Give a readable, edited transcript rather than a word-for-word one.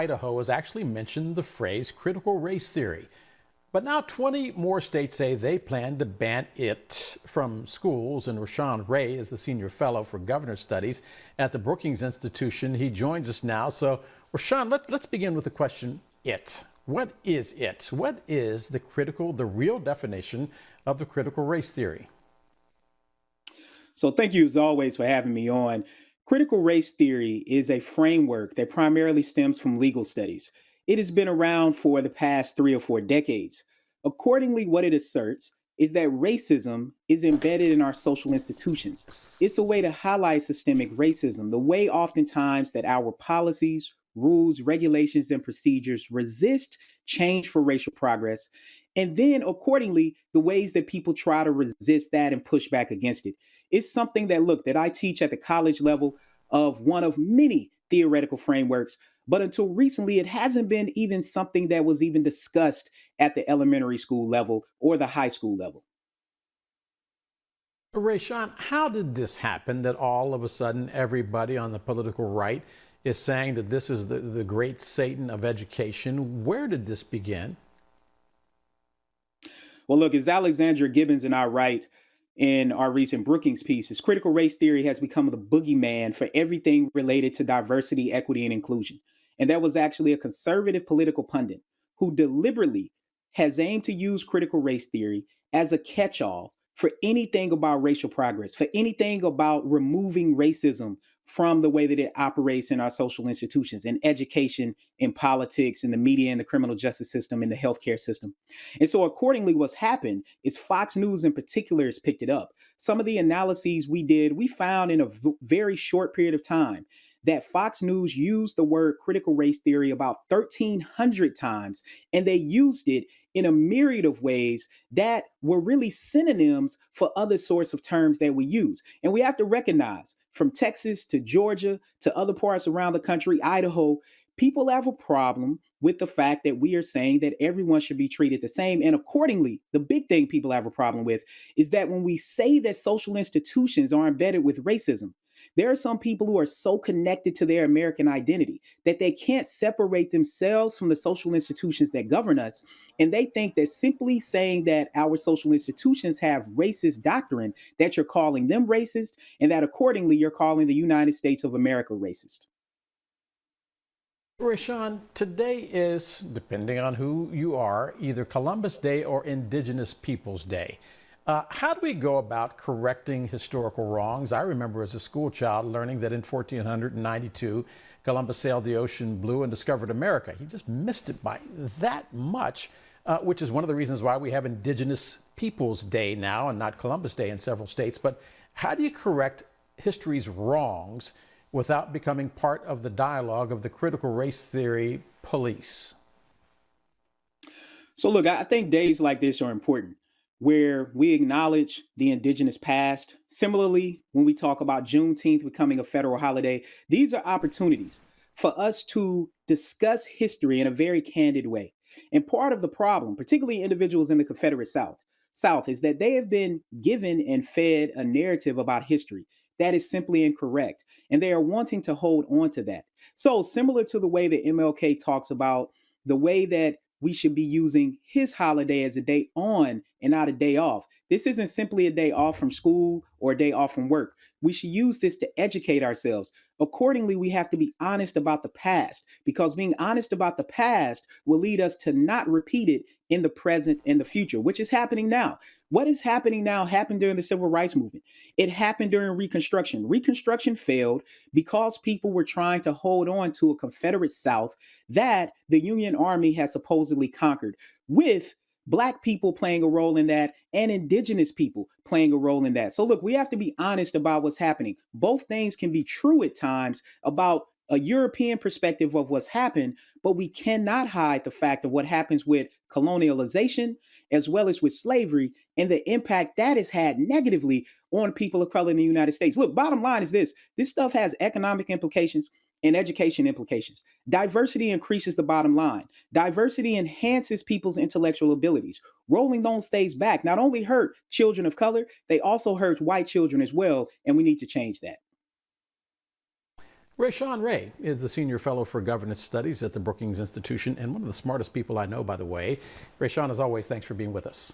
Idaho has actually mentioned the phrase critical race theory. But now 20 more states say they plan to ban it from schools. And Rashawn Ray is the senior fellow for governor studies at the Brookings Institution. He joins us now. So, Rashawn, let's begin with the question, it. What is it? What is the real definition of the critical race theory? So thank you as always for having me on. Critical race theory is a framework that primarily stems from legal studies. It has been around for the past 3 or 4 decades. Accordingly, what it asserts is that racism is embedded in our social institutions. It's a way to highlight systemic racism, the way oftentimes that our policies, rules, regulations, and procedures resist change for racial progress. And then, accordingly, the ways that people try to resist that and push back against it. It's something that I teach at the college level of one of many theoretical frameworks. But until recently, it hasn't been even something that was even discussed at the elementary school level or the high school level. Rashawn, how did this happen that all of a sudden everybody on the political right is saying that this is the great Satan of education? Where did this begin? Well, look, as Alexandra Gibbons and I write in our recent Brookings pieces, critical race theory has become the boogeyman for everything related to diversity, equity, and inclusion. And that was actually a conservative political pundit who deliberately has aimed to use critical race theory as a catch-all for anything about racial progress, for anything about removing racism from the way that it operates in our social institutions, in education, in politics, in the media, in the criminal justice system, in the healthcare system. And so accordingly, what's happened is Fox News in particular has picked it up. Some of the analyses we did, we found in a very short period of time that Fox News used the word critical race theory about 1,300 times, and they used it in a myriad of ways that were really synonyms for other sorts of terms that we use. And we have to recognize from Texas to Georgia to other parts around the country, Idaho, people have a problem with the fact that we are saying that everyone should be treated the same. And accordingly, the big thing people have a problem with is that when we say that social institutions are embedded with racism, there are some people who are so connected to their American identity that they can't separate themselves from the social institutions that govern us. And they think that simply saying that our social institutions have racist doctrine, that you're calling them racist, and that accordingly, you're calling the United States of America racist. Rashawn, today is, depending on who you are, either Columbus Day or Indigenous Peoples Day. How do we go about correcting historical wrongs? I remember as a school child learning that in 1492, Columbus sailed the ocean blue and discovered America. He just missed it by that much, which is one of the reasons why we have Indigenous Peoples Day now and not Columbus Day in several states. But how do you correct history's wrongs without becoming part of the dialogue of the critical race theory police? So, look, I think days like this are important, where we acknowledge the indigenous past. Similarly, when we talk about Juneteenth becoming a federal holiday, these are opportunities for us to discuss history in a very candid way. And part of the problem, particularly individuals in the Confederate South, is that they have been given and fed a narrative about history that is simply incorrect. And they are wanting to hold on to that. So similar to the way that MLK talks about the way that we should be using his holiday as a day on and not a day off. This isn't simply a day off from school or a day off from work. We should use this to educate ourselves. Accordingly, we have to be honest about the past, because being honest about the past will lead us to not repeat it in the present and the future, which is happening now. What is happening now happened during the Civil Rights Movement. It happened during Reconstruction. Reconstruction failed because people were trying to hold on to a Confederate South that the Union Army has supposedly conquered, with Black people playing a role in that and indigenous people playing a role in that. So look, we have to be honest about what's happening. Both things can be true at times about a European perspective of what's happened, but we cannot hide the fact of what happens with colonialization as well as with slavery and the impact that has had negatively on people of color in the United States. Look, bottom line is this stuff has economic implications and education implications. Diversity increases the bottom line. Diversity enhances people's intellectual abilities. Rolling those things back not only hurt children of color, they also hurt white children as well, and we need to change that. Rashawn Ray is the Senior Fellow for Governance Studies at the Brookings Institution and one of the smartest people I know, by the way. Rashawn, as always, thanks for being with us.